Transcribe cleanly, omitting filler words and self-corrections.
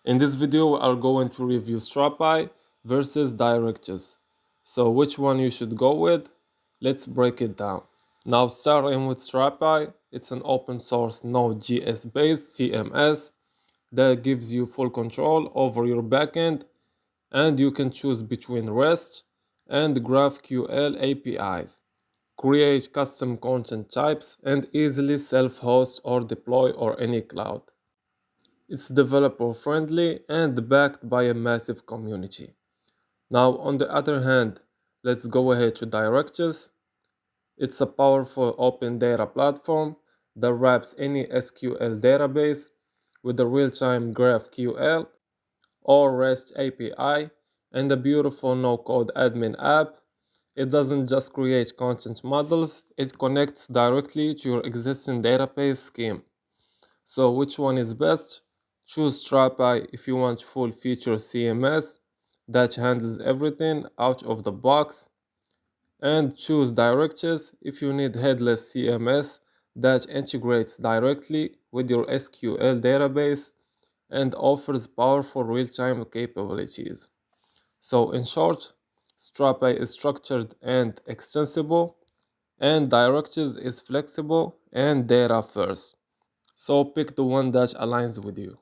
In this video, we are going to review Strapi versus Directus. So which one you should go with? Let's break it down. Now starting with Strapi, it's an open source Node.js based CMS that gives you full control over your backend, and you can choose between REST and GraphQL APIs, create custom content types, and easily self-host or deploy on any cloud. It's developer friendly and backed by a massive community. Now, on the other hand, let's go ahead to Directus. It's a powerful open data platform that wraps any SQL database with a real-time GraphQL or REST API and a beautiful no-code admin app. It doesn't just create content models, it connects directly to your existing database scheme. So which one is best? Choose Strapi if you want full feature CMS that handles everything out of the box, and choose Directus if you need headless CMS that integrates directly with your SQL database and offers powerful real-time capabilities. So in short, Strapi is structured and extensible, and Directus is flexible and data first. So pick the one that aligns with you.